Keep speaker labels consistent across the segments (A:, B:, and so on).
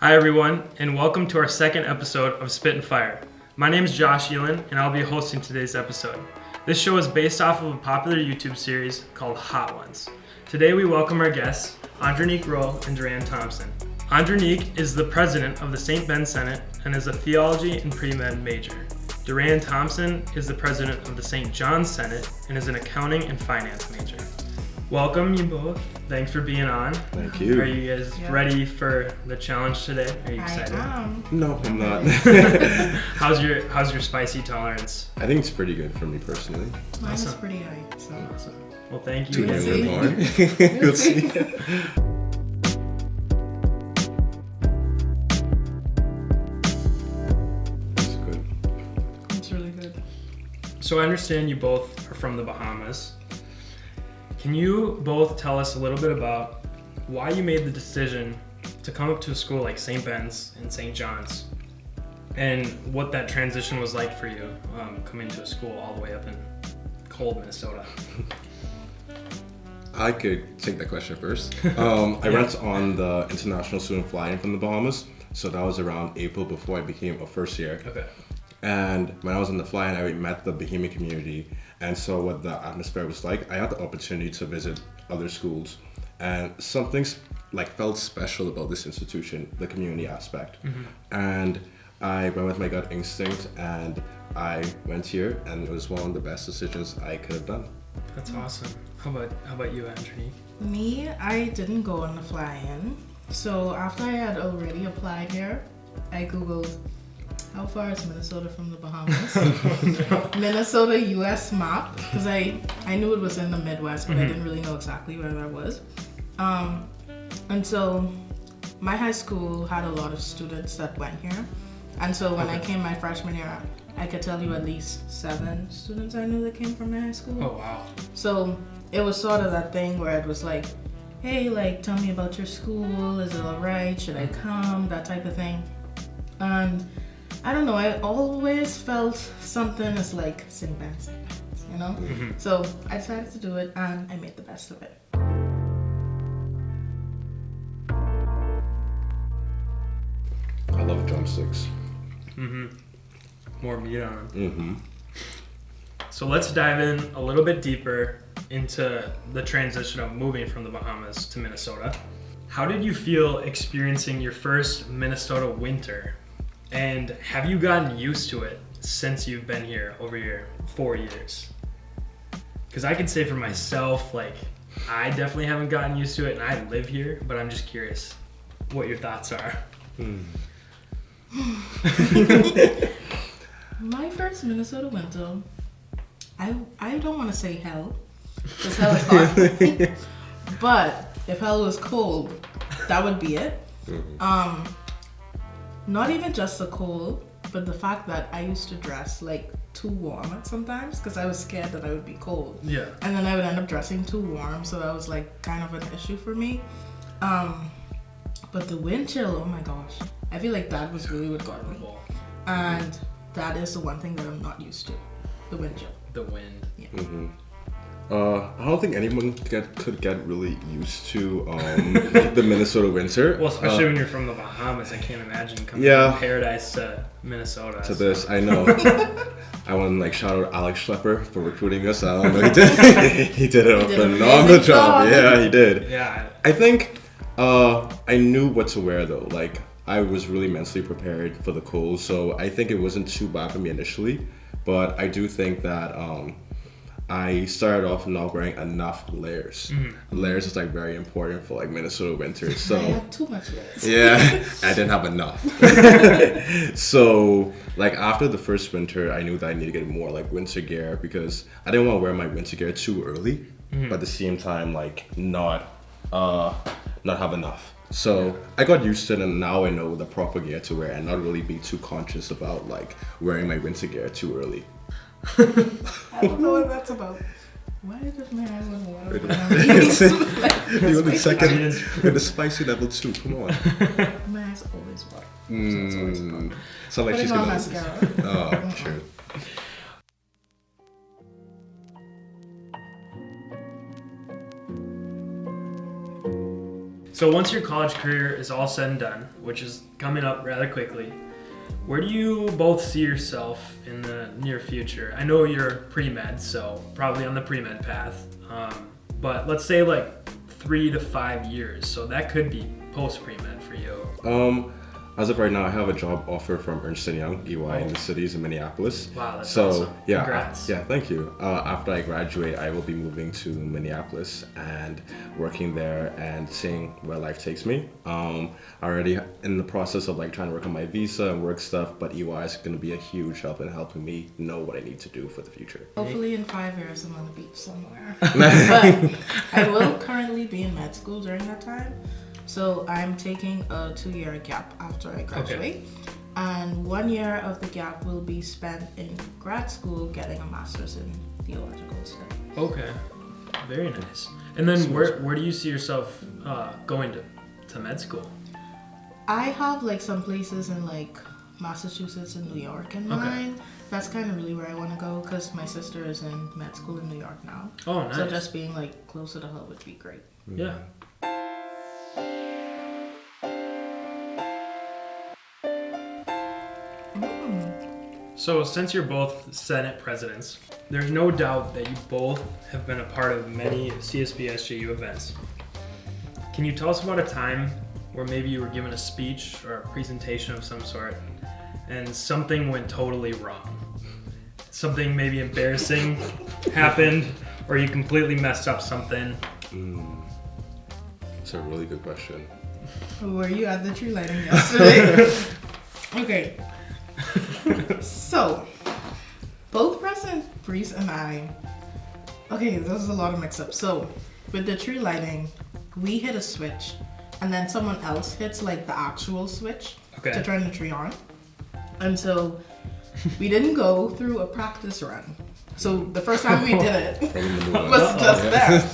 A: Hi everyone, and welcome to our second episode of Spit and Fire. My name is Josh Elin, and I'll be hosting today's episode. This show is based off of a popular YouTube series called Hot Ones. Today we welcome our guests, Andrenique Rolle and Durran Thompson. Andrenique is the president of the St. Ben Senate and is a theology and pre-med major. Durran Thompson is the president of the St. John's Senate and is an accounting and finance major. Welcome, you both. Thanks for being on.
B: Thank you.
A: Are you guys ready for the challenge today? Are you excited?
C: I am.
B: No, I'm not.
A: How's your spicy tolerance?
B: I think it's pretty good for me personally.
C: Mine is
A: Awesome.
C: pretty high. So.
A: Awesome. Well, thank you.
C: We'll
A: again.
C: see.
B: We'll see. It's good.
C: It's really good.
A: So I understand you both are from the Bahamas. Can you both tell us a little bit about why you made the decision to come up to a school like St. Ben's and St. John's, and what that transition was like for you coming to a school all the way up in cold Minnesota?
B: I could take that question first. I went on the international student fly-in from the Bahamas, so that was around April before I became a first year.
A: Okay.
B: And when I was on the fly-in, I met the Bahamian community, and so what the atmosphere was like, I had the opportunity to visit other schools, and something felt special about this institution, the community aspect. Mm-hmm. And I went with my gut instinct, and I went here, and it was one of the best decisions I could have done.
A: That's awesome. How about you, Andrenique?
C: Me, I didn't go on the fly-in. So after I had already applied here, I Googled how far is Minnesota from the Bahamas? Minnesota US map, because I knew it was in the Midwest, but I didn't really know exactly where that was. And so my high school had a lot of students that went here. And so when I came my freshman year, I could tell you at least 7 students I knew that came from my high school.
A: Oh, wow.
C: So it was sort of that thing where it was like, hey, tell me about your school. Is it all right? Should I come? That type of thing. And I don't know, I always felt something is like St. Ben's, you know? Mm-hmm. So I decided to do it, and I made the best of it.
B: I love drumsticks.
A: Mm-hmm. More meat on them.
B: Mm-hmm.
A: So let's dive in a little bit deeper into the transition of moving from the Bahamas to Minnesota. How did you feel experiencing your first Minnesota winter? And have you gotten used to it since you've been here over your 4 years? Because I can say for myself, I definitely haven't gotten used to it, and I live here, but I'm just curious what your thoughts are.
C: My first Minnesota winter, I don't want to say hell, because hell is hot. But if hell was cold, that would be it. Mm-hmm. Not even just the cold, but the fact that I used to dress too warm at sometimes because I was scared that I would be cold.
A: Yeah.
C: And then I would end up dressing too warm, so that was kind of an issue for me. But the wind chill, oh my gosh. I feel like that was really what got me. And that is the one thing that I'm not used to, the wind chill.
A: The wind.
C: Yeah.
B: Mm-hmm. I don't think anyone could get really used to the Minnesota winter.
A: Well, especially when you're from the Bahamas, I can't imagine coming from paradise to Minnesota.
B: To this, I know. I want to shout out Alex Schlepper for recruiting us. I don't know, he did a phenomenal job. Yeah, he did.
A: Yeah.
B: I think I knew what to wear though. I was really mentally prepared for the cold, so I think it wasn't too bad for me initially. But I do think that I started off not wearing enough layers. Mm-hmm. Layers is very important for Minnesota winter. So
C: I had too much layers.
B: Yeah, I didn't have enough. So after the first winter, I knew that I needed to get more winter gear because I didn't want to wear my winter gear too early, but at the same time not have enough. So I got used to it, and now I know the proper gear to wear and not really be too conscious about wearing my winter gear too early.
C: I don't know what that's about. Why does my eyes look water?
B: You're the second with the spicy level 2. Come on.
C: My eyes always water. So it's always a problem.
B: So she's
C: Putting on
B: gonna.
C: mascara.
B: Oh, sure.
A: So once your college career is all said and done, which is coming up rather quickly, where do you both see yourself in the near future? I know you're pre-med, so probably on the pre-med path. But let's say like 3 to 5 years. So that could be post pre-med for you.
B: As of right now, I have a job offer from Ernst & Young, EY, in the cities in Minneapolis.
A: Wow, that's
B: so,
A: awesome.
B: Yeah,
A: Congrats.
B: yeah, thank you. After I graduate, I will be moving to Minneapolis and working there and seeing where life takes me. Already in the process of like trying to work on my visa and work stuff, but EY is going to be a huge help in helping me know what I need to do for the future.
C: Hopefully in 5 years I'm on the beach somewhere. But I will currently be in med school during that time. So I'm taking a 2-year gap after I graduate. Okay. And 1 year of the gap will be spent in grad school getting a master's in theological study.
A: Okay, very nice. And then where do you see yourself going to med school?
C: I have like some places in like Massachusetts and New York in mind. That's kind of really where I want to go because my sister is in med school in New York now.
A: Oh, nice.
C: So just being like closer to her would be great.
A: Yeah. So since you're both Senate presidents, there's no doubt that you both have been a part of many CSB-SJU events. Can you tell us about a time where maybe you were given a speech or a presentation of some sort and something went totally wrong? Something maybe embarrassing happened or you completely messed up something?
B: That's a really good question.
C: Were you at the tree lighting yesterday? Okay. So, both President Brees and I, okay, there's a lot of mix-up. So, with the tree lighting, we hit a switch, and then someone else hits like the actual switch to turn the tree on. And so, we didn't go through a practice run. So, the first time we did it was just there.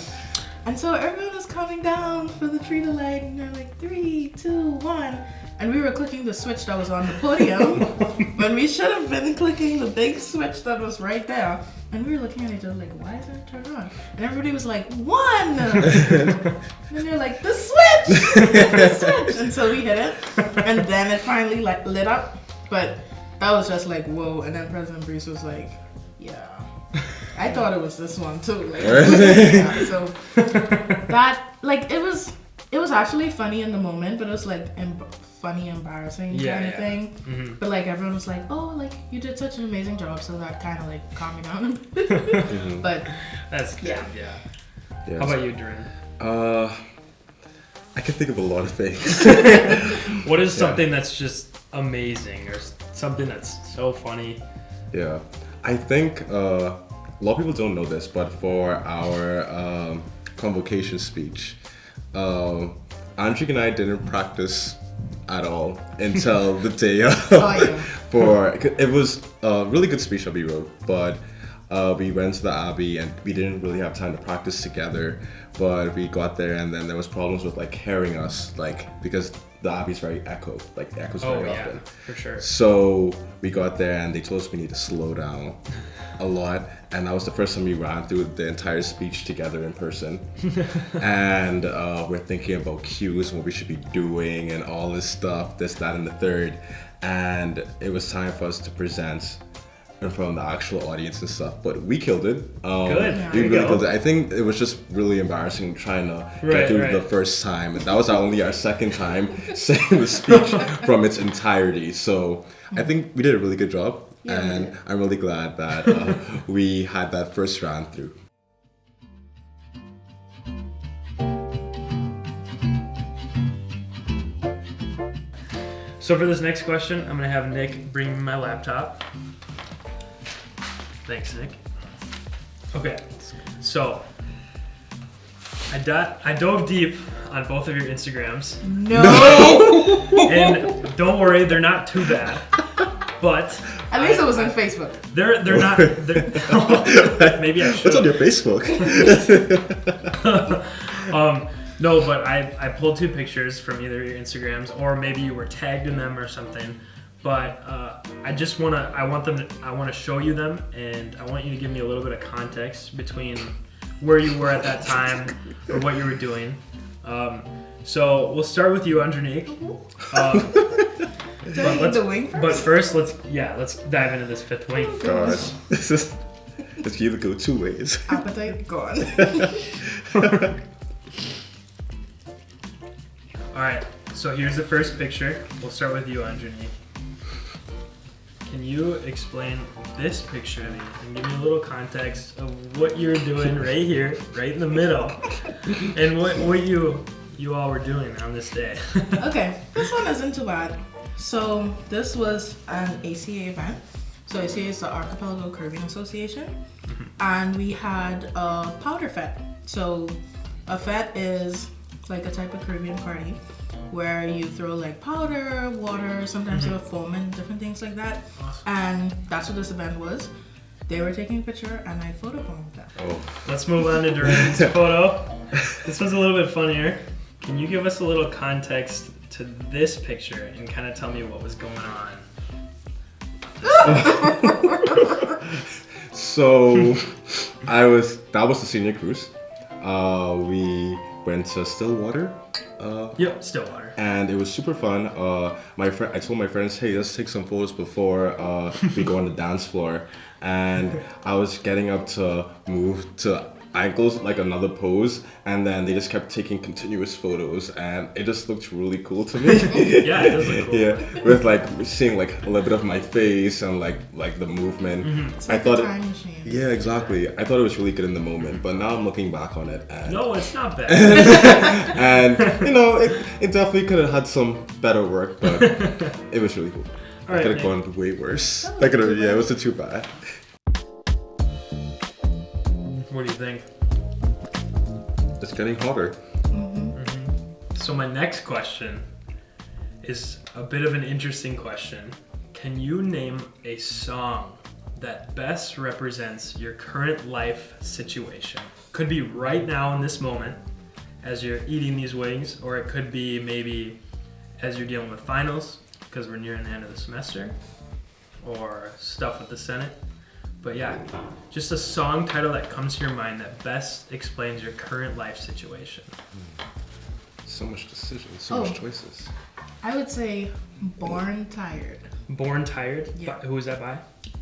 C: And so, everyone was counting down for the tree to light, and they're like, 3, 2, 1. And we were clicking the switch that was on the podium when we should have been clicking the big switch that was right there. And we were looking at each other like, why isn't it turned on? And everybody was like, 1! And they're like, the switch! The switch! And so we hit it. And then it finally like lit up. But that was just like, whoa. And then President Brees was like, yeah. I thought it was this one too. Like, yeah, so that, like, it was actually funny in the moment, but it was like funny, embarrassing kind of thing. Mm-hmm. But like everyone was like, oh, like you did such an amazing job, so that kind of like calmed me down a bit. Mm-hmm. But
A: that's good. Yeah. How about you, Durran?
B: I can think of a lot of things.
A: What is something that's just amazing or something that's so funny?
B: Yeah, I think a lot of people don't know this, but for our convocation speech, Andrenique and I didn't practice at all until the day it was a really good speech that we wrote, but we went to the Abbey and we didn't really have time to practice together, but we got there and then there was problems with like hearing us, like because the Abbey's very echoes very often.
A: For sure.
B: So we got there and they told us we need to slow down a lot, and that was the first time we ran through the entire speech together in person. And we're thinking about cues and what we should be doing and all this stuff, this, that, and the third. And it was time for us to present in front of the actual audience and stuff, but we killed it.
A: Good.
B: We really killed it. I think it was just really embarrassing trying to get through the first time, and that was only our second time saying the speech from its entirety. So I think we did a really good job, and I'm really glad that we had that first round through.
A: So for this next question, I'm gonna have Nick bring me my laptop. Thanks, Nick. Okay, so I dove deep on both of your Instagrams.
C: No!
A: And don't worry, they're not too bad. But
C: at least it was on Facebook.
A: They're not. Maybe I should.
B: What's on your Facebook?
A: No, but I pulled 2 pictures from either your Instagrams, or maybe you were tagged in them or something. But I want to show you them, and I want you to give me a little bit of context between where you were at that time or what you were doing. So we'll start with you, Andrenique.
C: Do I need the wing first?
A: But first, let's dive into this fifth wing.
B: Gosh, this can either go two ways.
C: Appetite gone.
A: All right. So here's the first picture. We'll start with you, Andrenique. Can you explain this picture to me and give me a little context of what you're doing right here, right in the middle, and what you all were doing on this day?
C: Okay, this one isn't too bad. So this was an ACA event. So ACA is the Archipelago Caribbean Association, and we had a powder fete. So a fete is like a type of Caribbean party where you throw like powder, water, sometimes you have foam and different things like that.
A: Awesome.
C: And that's what this event was. They were taking a picture and I photobombed them.
B: Oh,
A: Let's move on to Durran's photo. This one's a little bit funnier. Can you give us a little context to this picture and kind of tell me what was going on?
B: So that was the senior cruise. We went to Stillwater.
A: Yep, Stillwater.
B: And it was super fun. I told my friends, hey, let's take some photos before we go on the dance floor. And I was getting up to move to ankles, like another pose, and then they just kept taking continuous photos, and it just looked really cool to me.
A: Yeah, it does look cool.
B: Yeah, with like seeing like a little bit of my face and like the movement.
C: It's like
B: I thought
C: a time machine.
B: yeah, exactly. I thought it was really good in the moment, but now I'm looking back on it, and
A: No, it's not bad.
B: and it definitely could have had some better work, but it was really cool.
A: All
B: It
A: right,
B: could have
A: Nick.
B: gone way worse.
C: That
B: I could have,
C: wasn't too
B: yeah, it
C: bad.
B: wasn't too bad.
A: What do you think?
B: It's getting hotter.
A: So my next question is a bit of an interesting question. Can you name a song that best represents your current life situation? Could be right now in this moment as you're eating these wings, or it could be maybe as you're dealing with finals because we're nearing the end of the semester, or stuff with the Senate. But yeah, just a song title that comes to your mind that best explains your current life situation.
B: So much decisions, so much choices.
C: I would say Born Tired.
A: Born Tired?
C: Yeah.
A: Who is that by?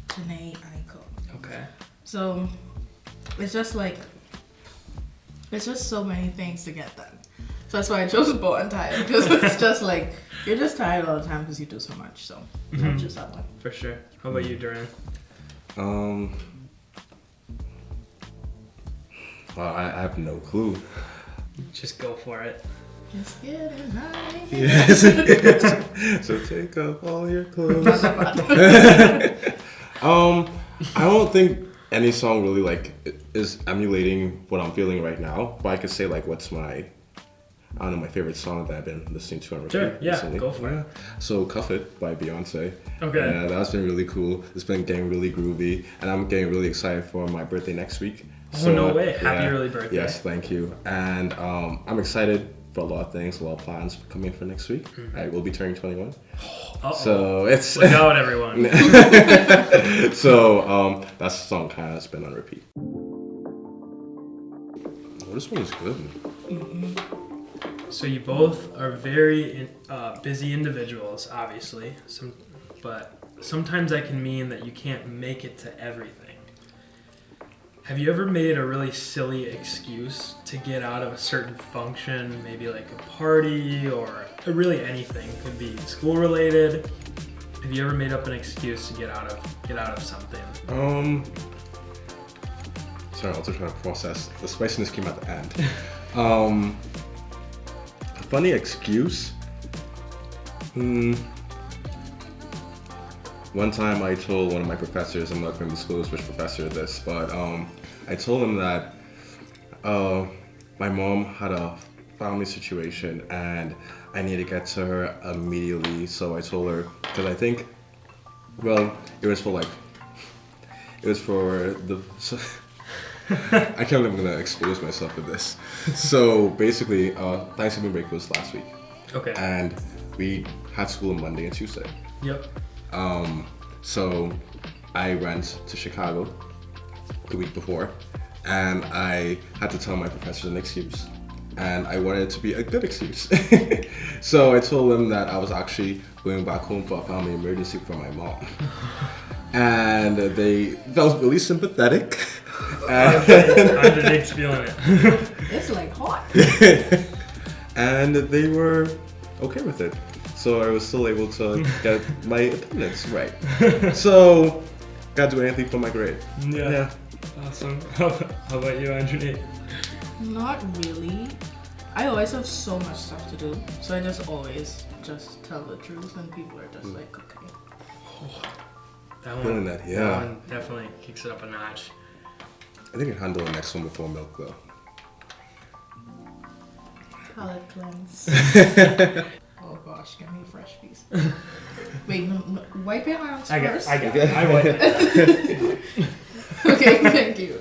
C: Janae Aiko.
A: Okay.
C: So it's just so many things to get done. So that's why I chose Born Tired, because it's just like you're just tired all the time because you do so much. So I choose that one.
A: For sure. How about you, Durran?
B: Well, I have no clue.
A: Just go for it.
C: Just getting high.
B: Yes. So take off all your clothes. I don't think any song really like is emulating what I'm feeling right now, but I could say like what's my favorite song that I've been listening to on repeat
A: Sure, yeah,
B: recently.
A: go for it.
B: So Cuff It by Beyonce.
A: Okay.
B: Yeah, that's been really cool. It's been getting really groovy, and I'm getting really excited for my birthday next week.
A: Oh, no way. Happy early birthday.
B: Yes, thank you. And I'm excited for a lot of things, a lot of plans coming for next week. I will be turning 21.
A: Uh-oh.
B: So it's
A: Look out, everyone.
B: so that song kind of has been on repeat. Oh, this one is good.
A: So you both are very busy individuals, obviously. But sometimes that can mean that you can't make it to everything. Have you ever made a really silly excuse to get out of a certain function, maybe like a party or really anything? Could be school related. Have you ever made up an excuse to get out of something?
B: Sorry, I'm also trying to process. The spiciness came at the end. A funny excuse. One time I told one of my professors, I'm not going to disclose which professor this, but I told him that my mom had a family situation and I need to get to her immediately. So I told her, because I think, well, it was for the, so, I can't believe I'm going to expose myself with this. So basically, Thanksgiving break was last week.
A: Okay.
B: And we had school on Monday and Tuesday.
A: Yep.
B: So I went to Chicago the week before, and I had to tell my professors an excuse. and I wanted it to be a good excuse. So I told them that I was actually going back home for a family emergency for my mom. And they felt really sympathetic.
A: Andrenique's feeling it.
C: It's like hot.
B: And they were okay with it. So I was still able to get my attendance right. So, got to do anything for my grade.
A: Yeah. Awesome. How about you, Andrenique?
C: Not really. I always have so much stuff to do, so I just always just tell the truth, and people are just like, okay.
A: That one
B: Yeah.
A: definitely kicks it up a notch.
B: I think I can handle the next one before milk, though.
C: Palate cleanse. Oh gosh, get me a fresh piece. Wait, no, wipe your hands first.
A: I got it. I wipe it.
C: Okay, thank you.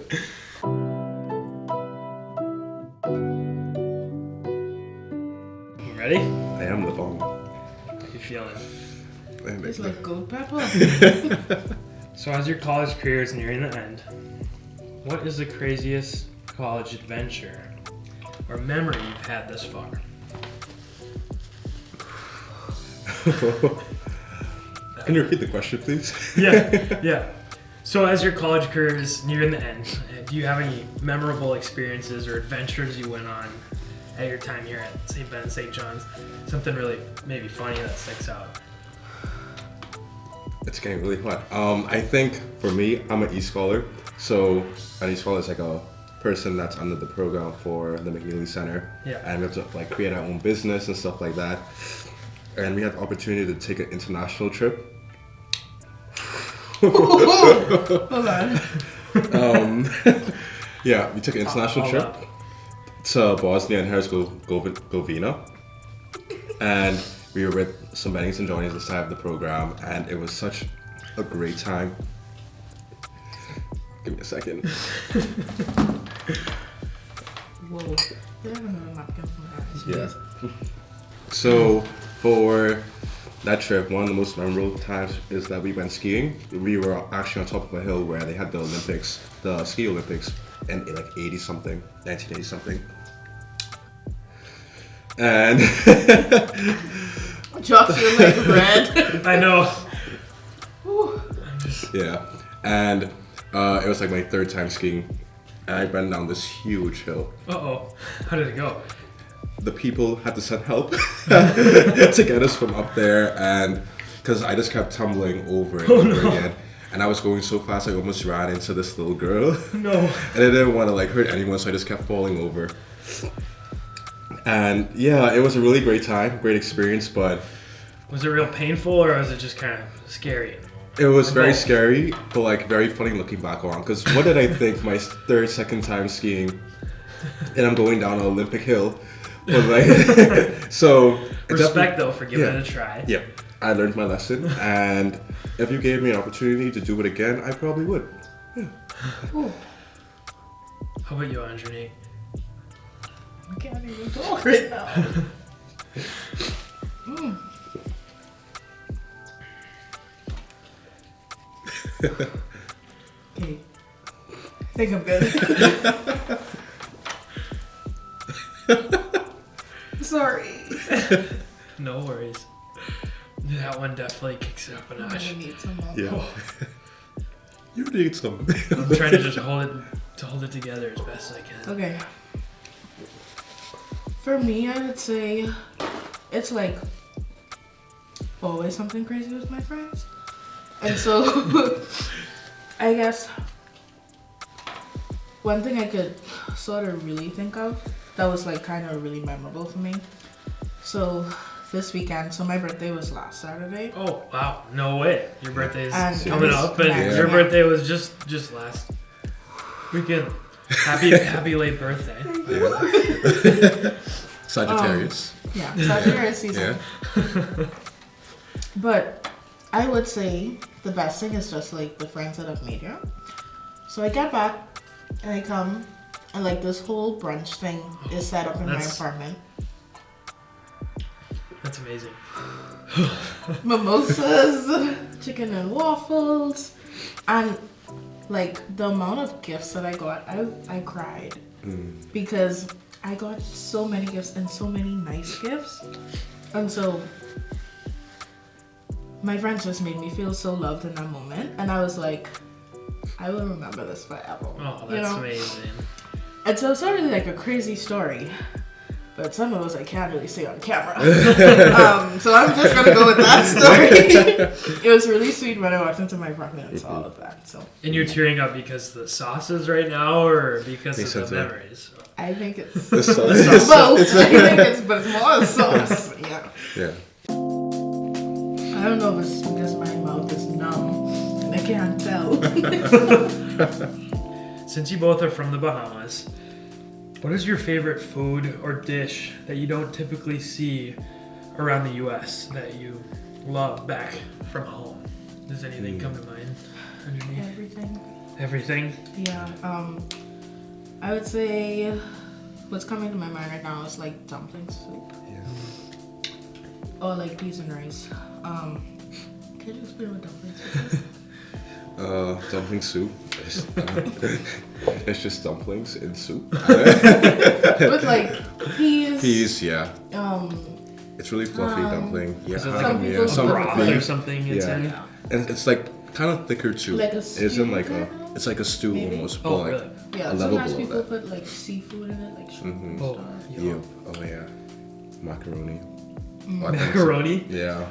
A: Ready?
B: I am the bomb.
A: How you feeling?
C: It's like goat pepper.
A: So as your college career is nearing the end, what is the craziest college adventure or memory you've had thus far?
B: Can you repeat the question, please?
A: Yeah. So as your college career is nearing the end, do you have any memorable experiences or adventures you went on at your time here at St. Ben, St. John's? Something really maybe funny that sticks out.
B: It's getting really hot. I think for me, I'm an e-scholar. So an e-scholar is like a person that's under the program for the McNeely Center.
A: Yeah.
B: And we have to like create our own business and stuff like that. And we had the opportunity to take an international trip.
C: Hold on.
B: Yeah, we took an international trip to Bosnia and Herzegovina. And we were with some Bennies and Johnnies inside of the program, and it was such a great time. Give me a second.
C: Whoa. Did I have another napkin from my eyes?
B: Yeah. So for that trip, one of the most memorable times is that we went skiing. We were actually on top of a hill where they had the Olympics, the ski Olympics, in like 1980 something. And
C: Josh, you're like red.
A: I know.
B: yeah, and it was like my third time skiing, and I went down this huge hill.
A: Uh-oh. How did it go?
B: The people had to send help to get us from up there, and because I just kept tumbling over and over again, and I was going so fast I almost ran into this little girl.
A: No.
B: And I didn't want to like hurt anyone, so I just kept falling over. And yeah, it was a really great time, great experience, but
A: Was it real painful or was it just kind of scary?
B: it was very scary, but like very funny looking back on. Because what did I think my second time skiing, and I'm going down an Olympic hill. But like, so
A: Respect though for giving it a try.
B: Yeah, I learned my lesson, and if you gave me an opportunity to do it again, I probably would. Yeah.
A: How about you, Andrenique?
C: I can't even talk right now. Okay. I think I'm good. Sorry.
A: No worries. That one definitely kicks it up a
C: I'm
A: notch.
C: gonna need some more.
B: Yeah. You need some.
A: I'm trying to just hold it together as best as I can.
C: Okay. For me, I would say it's like always something crazy with my friends. And so I guess one thing I could sort of really think of that was like kind of really memorable for me. So this weekend, so my birthday was last Saturday.
A: Oh wow, no way! Your birthday is
C: And
A: coming
C: it was
A: up, and
C: next
A: your
C: week.
A: birthday was just last weekend. Happy late birthday!
B: Sagittarius.
C: Yeah, Sagittarius season.
B: Yeah.
C: But I would say the best thing is just like the friends that I've made here. So I get back and I come and like this whole brunch thing is set up in my apartment.
A: That's amazing.
C: Mimosas, chicken and waffles, and like the amount of gifts that I got, I cried because I got so many gifts and so many nice gifts. And so my friends just made me feel so loved in that moment. And I was like, I will remember this forever.
A: Oh, that's amazing.
C: And so it's not really like a crazy story, but some of us I can't really say on camera. So I'm just gonna go with that story. It was really sweet when I walked into my apartment and saw all of that. So.
A: And you're tearing up because of the sauces right now, or because of the memories?
C: I think it's
B: The sauce.
C: both. I think it's, but it's more the sauce. Yeah.
B: Yeah.
C: I don't know if it's because my mouth is numb and I can't tell.
A: Since you both are from the Bahamas, what is your favorite food or dish that you don't typically see around the U.S. that you love back from home? Does anything come to mind underneath?
C: Everything.
A: Everything?
C: Yeah. I would say what's coming to my mind right now is like dumpling soup.
B: Yeah.
C: Or like peas and rice. Can you explain what dumpling soup is?
B: Dumpling soup. It's just dumplings in soup.
C: With like peas.
B: Peas, yeah. It's really fluffy dumpling. Yeah,
A: Is it like
C: people
A: some
C: put
A: broth
C: beef.
A: or something inside?
C: Yeah.
B: and it's like kind of thicker too.
C: Like a
B: It isn't
C: stew
B: like
C: kind
B: it's like a stew
C: Maybe?
B: almost, but
A: Oh,
B: like
A: really?
C: Yeah,
B: a level
C: sometimes
B: below
C: people
B: that.
C: put like seafood in it, like shrimp and
A: Oh,
C: stuff.
A: yeah.
B: Yep. Oh yeah. Macaroni.
A: Macaroni?
B: Yeah.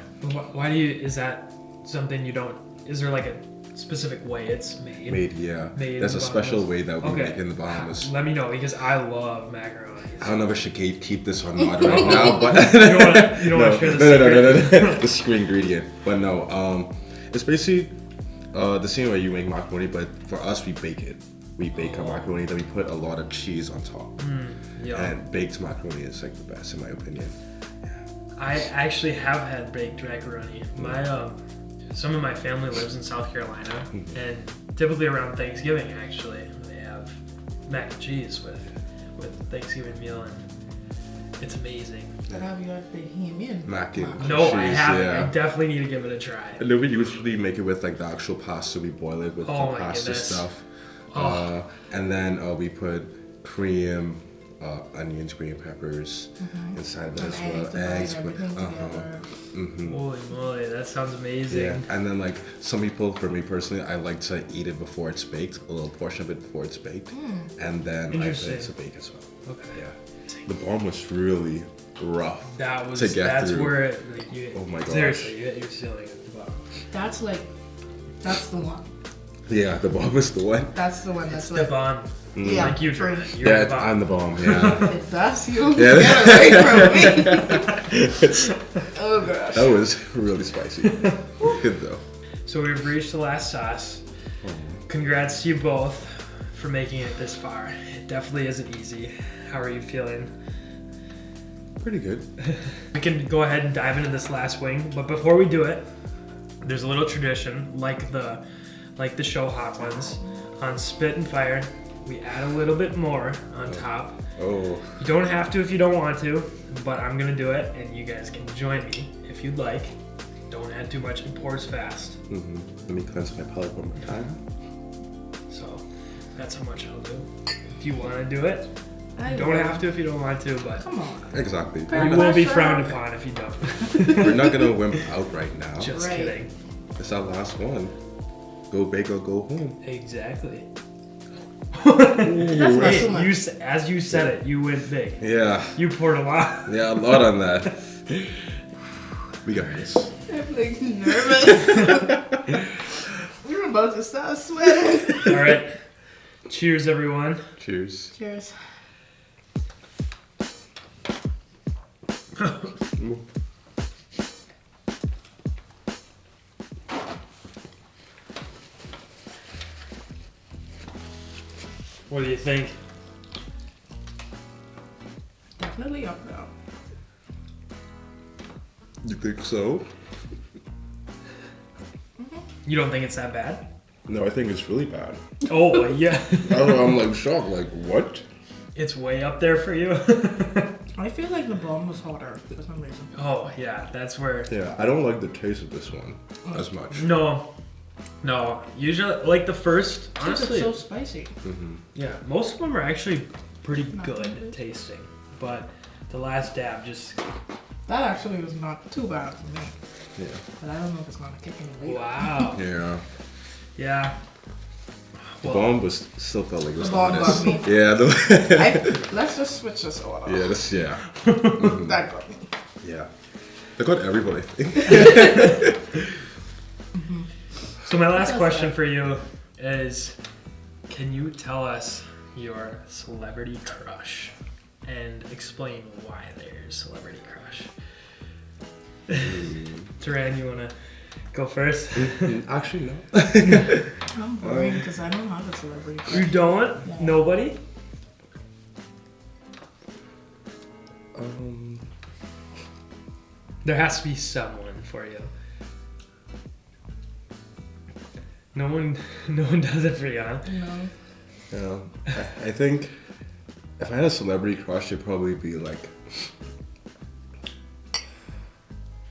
A: Why do you, is that something you don't, is there like a specific way it's made?
B: Made, yeah.
A: Made in
B: There's
A: the
B: a special
A: Bahamas.
B: way that we
A: Okay.
B: make in the Bahamas.
A: Let me know, because I love macaroni.
B: I don't know if I should keep this on mod right now, but
A: You don't want to share the secret?
B: no. The secret ingredient. But no, it's basically the same way you make macaroni, but for us we bake it. We bake a macaroni, then we put a lot of cheese on top.
A: Yeah.
B: And baked macaroni is like the best in my opinion.
A: I actually have had baked macaroni. My some of my family lives in South Carolina, and typically around Thanksgiving, actually, they have mac and cheese with Thanksgiving meal, and it's amazing.
C: But have you had Bahamian?
B: Mac and
A: No,
B: cheese,
A: I haven't.
B: yeah.
A: I definitely need to give it a try.
B: And then we usually make it with like the actual pasta. We boil it with
A: Oh
B: the
A: my
B: pasta
A: goodness.
B: stuff.
A: Oh.
B: And then we put cream, onions, green peppers inside of it as well. Eggs.
C: Everything together.
A: Holy moly, that sounds amazing.
B: Yeah. And then like some people, for me personally, I like to eat it before it's baked, a little portion of it before it's baked. And then I put
A: Interesting.
B: it to bake as well.
A: Okay.
B: Yeah. The bomb was really rough.
A: That was,
B: to get
A: that's
B: through.
A: where it, like, you,
B: Oh my gosh.
A: seriously, you hit your ceiling at the bottom.
C: That's the one.
B: Yeah, the bomb is the one.
C: That's the one that's
A: The
C: like,
A: bomb.
C: yeah,
A: Like you,
C: for-
A: Durran. You're
B: Yeah,
A: the bomb.
B: I'm the bomb. Yeah.
C: if that's you,
B: Yeah.
C: get away from me. Oh gosh.
B: That was really spicy. Good though.
A: So we've reached the last sauce. Congrats to you both for making it this far. It definitely isn't easy. How are you feeling?
B: Pretty good.
A: We can go ahead and dive into this last wing, but before we do it, there's a little tradition like the show Hot Ones. On Spit and Fire, we add a little bit more on top.
B: Oh.
A: You don't have to if you don't want to, but I'm gonna do it, and you guys can join me if you'd like. Don't add too much, it pours fast.
B: Let me cleanse my palate one more time.
A: So that's how much I'll do. If you want to do it,
C: I
A: you don't
C: will.
A: have to if you don't want to, but
C: Come on.
B: Exactly.
C: Fair
A: you
B: We're
A: will
B: not,
A: be
C: pressure.
A: frowned upon if you don't.
B: we're not gonna wimp out right now.
A: Just
C: Right.
A: kidding.
B: It's our last one. Go big or go home.
A: Exactly.
C: That's not
A: Hey,
C: too much.
A: as you said it, you went big.
B: Yeah.
A: You poured a lot.
B: Yeah, a lot on that. We got this.
C: I'm like nervous. We're about to start sweating.
A: All right. Cheers, everyone.
B: Cheers.
C: Cheers.
A: What do you think?
C: Definitely up now.
B: You think so?
A: You don't think it's that bad?
B: No, I think it's really bad.
A: Oh, yeah.
B: I'm like shocked. Like what?
A: It's way up there for you.
C: I feel like the bomb was hotter for some reason.
A: Oh, yeah. That's where...
B: Yeah, I don't like the taste of this one as much.
A: No. Usually, like the first,
C: It's
A: honestly...
C: so spicy.
A: Yeah, most of them are actually pretty
C: Not
A: good
C: good.
A: tasting, but the last dab just
C: That actually was not too bad for me.
B: Yeah.
C: But I don't know if it's gonna kick me later.
A: wow.
B: Yeah.
A: Yeah.
B: The
A: Well,
B: bomb was still felt like it was
C: The bomb
B: honest.
C: got me.
B: Yeah.
C: Let's just switch this order.
B: Yeah. That's yeah.
C: That got me.
B: Yeah. They got everybody. I think.
A: so my last
C: Does
A: question
C: that?
A: for you is, can you tell us your celebrity crush and explain why they're your celebrity crush? Durran, you wanna go first?
B: Actually, no.
C: I'm boring because I don't have a celebrity crush.
A: You don't?
C: No.
A: Nobody? There has to be someone for you. No one does it for you, huh?
C: No.
B: Yeah. I think if I had a celebrity crush, it'd probably be like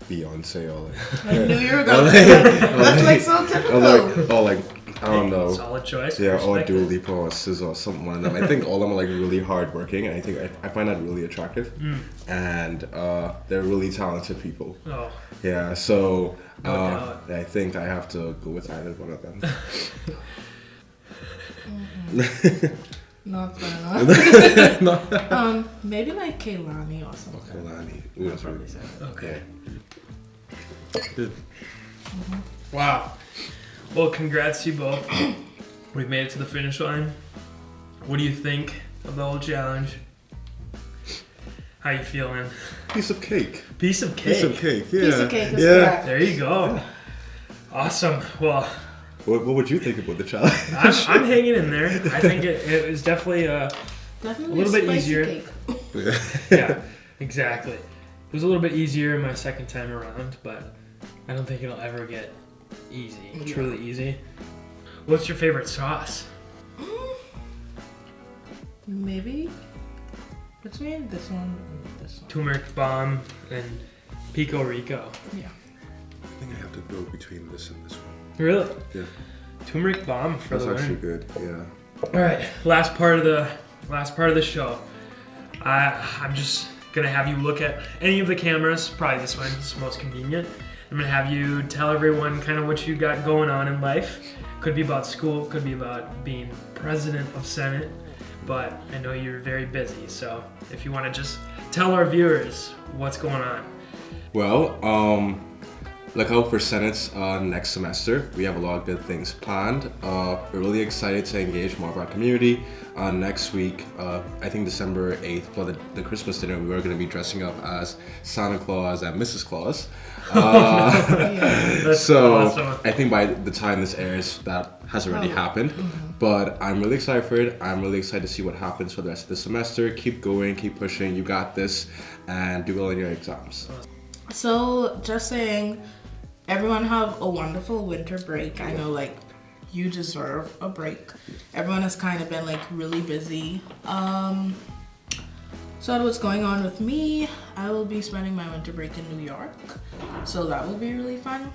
B: Beyonce or like.
C: I knew you were gonna say that. That's like so typical.
B: Or like I don't know.
A: Solid choice.
B: Yeah, or
A: Respect
B: Dua
A: it.
B: Lipa or SZA or something one of them. I think all of them are like really hard working, and I think I find that really attractive. And they're really talented people.
A: Oh,
B: Yeah, so
A: No doubt.
B: I think I have to go with either one of them.
C: Not fair enough. Maybe like Kehlani or something.
B: Kalani. Ooh, that's really
A: okay.
B: Good.
A: Wow. Well, congrats to you both. We've made it to the finish line. What do you think of the whole challenge? How you feeling?
B: Piece of cake.
A: Piece of cake.
B: Piece of cake. Yeah.
C: Piece of cake is
B: Yeah.
C: correct.
A: There you go. Awesome. Well,
B: What would you think about the challenge?
A: I'm hanging in there. I think it was definitely
C: Definitely
A: A little bit
C: spicy
A: easier.
C: Cake.
A: yeah, exactly. It was a little bit easier my second time around, but I don't think it'll ever get easy.
C: Yeah.
A: Truly easy. What's your favorite sauce?
C: Maybe between this one and this one.
A: Turmeric bomb and pico rico.
C: Yeah.
B: I think I have to go between this and this one.
A: Really?
B: Yeah.
A: Turmeric bomb for
B: That's
A: the
B: actually
A: win.
B: good. Yeah.
A: All right, last part of the show. I'm just gonna have you look at any of the cameras. Probably this one is most convenient. I'm gonna have you tell everyone kind of what you got going on in life. Could be about school, could be about being president of Senate, but I know you're very busy. So if you want to just tell our viewers what's going on.
B: Well, look out for Senate's next semester. We have a lot of good things planned. We're really excited to engage more of our community. Next week, I think December 8th, for the Christmas dinner, we are going to be dressing up as Santa Claus and Mrs. Claus.
A: That's
B: So
A: awesome.
B: I think by the time this airs, that has already happened. But I'm really excited for it. I'm really excited to see what happens for the rest of the semester. Keep going, keep pushing. You got this, and do well in your exams.
C: So just saying, everyone have a wonderful winter break. I know like you deserve a break. Everyone has kind of been like really busy. So what's going on with me? I will be spending my winter break in New York, so that will be really fun.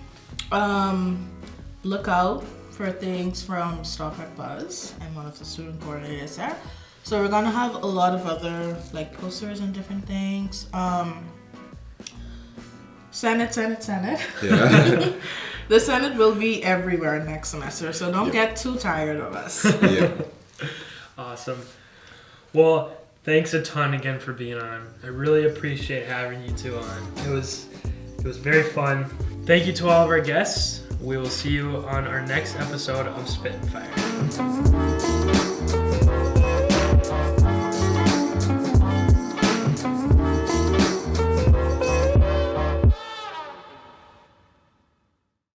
C: Look out for things from Stop at Buzz. I'm one of the student coordinators there. So we're gonna have a lot of other like posters and different things. Senate.
B: Yeah.
C: The Senate will be everywhere next semester, so don't
B: Yeah.
C: get too tired of us.
B: Yeah.
A: Awesome. Well, thanks a ton again for being on. I really appreciate having you two on. It was very fun. Thank you to all of our guests. We will see you on our next episode of Spittin' Fire.